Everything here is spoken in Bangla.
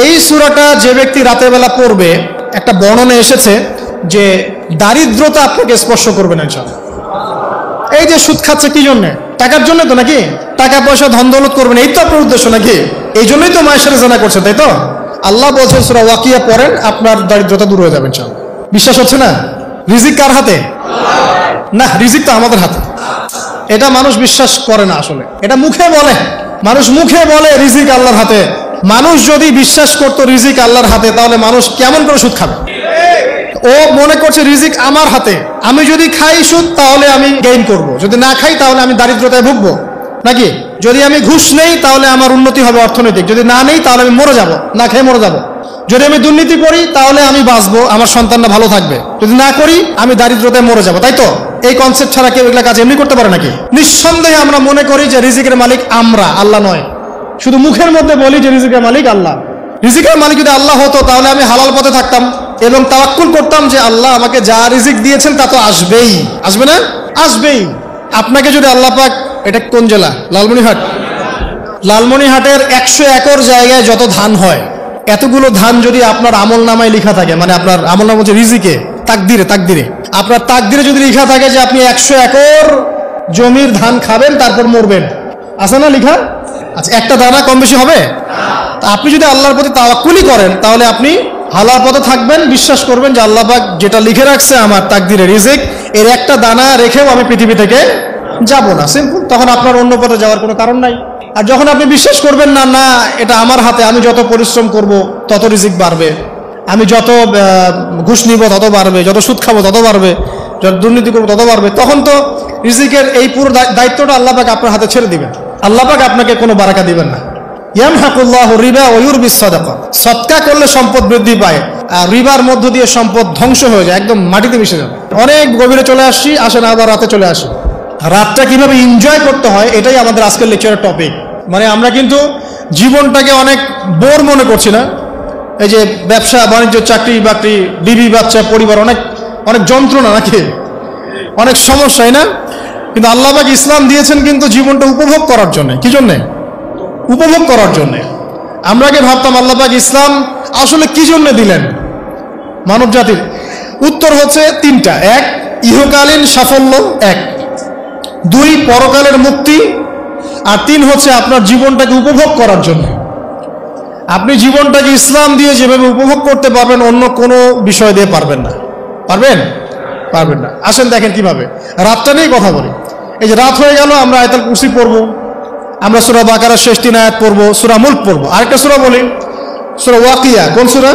এই সূরাটা যে ব্যক্তি রাতের বেলা পড়বে, একটা বর্ণনা এসেছে যে দারিদ্রতা আপনাকে স্পর্শ করবে না ইনশাআল্লাহ। এই যে সুদ খাচ্ছে কি জন্য? টাকার জন্য তো নাকি? টাকা পয়সা ধন দৌলত করবেন, এই তো আপনার উদ্দেশ্য নাকি? এই জন্যই তো মায়ের সাথে জানা করছে, তাই তো? আল্লাহ বলছেন সূরা ওয়াকিয়া পড়েন, আপনার দারিদ্রতা দূর হয়ে যাবে ইনশাআল্লাহ। বিশ্বাস হচ্ছে না? রিজিক কার হাতে? না, রিজিক তো আমাদের হাতে। এটা মানুষ বিশ্বাস করে না আসলে, এটা মুখে বলে, মানুষ মুখে বলে রিজিক আল্লাহর হাতে। মানুষ যদি বিশ্বাস করতো রিজিক আল্লাহর হাতে, তাহলে মানুষ কেমন করে সুদ খাবে? ও মনে করছে রিজিক আমার হাতে, আমি যদি খাই সুদ তাহলে আমি গেইন করব, যদি না খাই তাহলে আমি দারিদ্রতায় ভুগবো নাকি? যদি আমি ঘুষ নেই তাহলে আমার উন্নতি হবে অর্থনৈতিক, যদি না নেই তাহলে আমি মরে যাব, না খেয়ে মরে যাব। যদি আমি দুর্নীতি করি তাহলে আমি বাঁচবো, আমার সন্তানরা ভালো থাকবে, যদি না করি আমি দারিদ্রতায় মরে যাব, তাই তো? এই কনসেপ্ট ছাড়া কেউ এগুলা কাজ এমনি করতে পারে নাকি? নিঃসন্দেহে আমরা মনে করি যে রিজিকের মালিক আমরা, আল্লাহ নয়। শুধু মুখের মধ্যে বলি যে রিজিকের মালিক আল্লাহ। রিজিকের মালিক যদি আল্লাহ হতো তাহলে আমি হালাল পথে থাকতাম এবং তাওয়াক্কুল করতাম যে আল্লাহ আমাকে যা রিজিক দিয়েছেন তা তো আসবেই, আসবে না? আসবেই। আপনাকে যদি আল্লাহ পাক, এটা কোন জেলা? লালমনিরহাট। লালমনিরহাটের 100 একর জায়গায় যত ধান হয়, এতগুলো ধান যদি আপনার আমল নামায় লেখা থাকে, মানে আপনার আমল নামা হচ্ছে রিজিকে, তাকদিরে আপনার তাকদিরে যদি লেখা থাকে যে আপনি 100 একর জমির ধান খাবেন তারপর মরবেন, আছে না লেখা? আচ্ছা, একটা দানা কম বেশি হবে? আপনি যদি আল্লাহর প্রতি তাওয়াক্কুলই করেন তাহলে আপনি হালাল পথে থাকবেন, বিশ্বাস করবেন যে আল্লাহ পাক যেটা লিখে রাখছে আমার তাকদিরে রিজিক, এর একটা দানা রেখেও আমি পৃথিবী থেকে যাব না, সিম্পল। তখন আপনার অন্য পথে যাওয়ার কোনো কারণ নাই। আর যখন আপনি বিশ্বাস করবেন না, না এটা আমার হাতে, আমি যত পরিশ্রম করব তত রিজিক বাড়বে, আমি যত ঘুষ নিব তত বাড়বে, যত সুদ খাবো তত বাড়বে, যত দুর্নীতি করবো তত বাড়বে, তখন তো রিজিকের এই পুরো দায়িত্বটা আল্লাহ পাক আপনার হাতে ছেড়ে দিবেন। আল্লাহ পাক আপনাকে কোনো বারাকা দিবেন না। ইয়ামহাকুল্লাহু রিবা ওয়া ইউরবিস সাদাকা। সদকা করলে সম্পদ বৃদ্ধি পায়, আর রিবার মধ্য দিয়ে সম্পদ ধ্বংস হয়ে যায়, একদম মাটিতে মিশে যাবে। অনেক গভীরে চলে আসছি, আসেন আবার রাতে চলে আসি। রাতটা কিভাবে এনজয় করতে হয় এটাই আমাদের আজকের লেকচারের টপিক। মানে আমরা কিন্তু জীবনটাকে অনেক বোর মনে করছি না? এই যে ব্যবসা বাণিজ্য, চাকরি বাকরি, বিবি বাচ্চা, পরিবার, অনেক অনেক যন্ত্রণা নাকি, অনেক সমস্যা, না? কিন্তু আল্লাহ পাক ইসলাম দিয়েছেন কিন্তু জীবনটা উপভোগ করার জন্য। কি জন্যে? উপভোগ করার জন্য। আমরা আগে ভাবতাম আল্লাহ পাক ইসলাম আসলে কি জন্য দিলেন মানব জাতির? উত্তর হচ্ছে 3টা। 1, ইহকালীন সাফল্য, 1, 2, পরকালের মুক্তি, আর 3 হচ্ছে আপনার জীবনটাকে উপভোগ করার জন্য। আপনি জীবনটাকে ইসলাম দিয়ে যেভাবে উপভোগ করতে পারবেন অন্য কোনো বিষয় দিয়ে পারবেন না। পারবেন? পারবেন না। আসেন দেখেন কিভাবে। রাতটা নিয়ে কথা বলি। এই যে রাত হয়ে গেল, আমরা আয়াতুল কুরসি পড়বো, আমরা সূরা বাকারার শেষ 3 আয়াত পড়বো, সূরা মুলক পড়বো, আরেকটা সূরা বলি সূরা ওয়াকিয়া। কোন সূরা?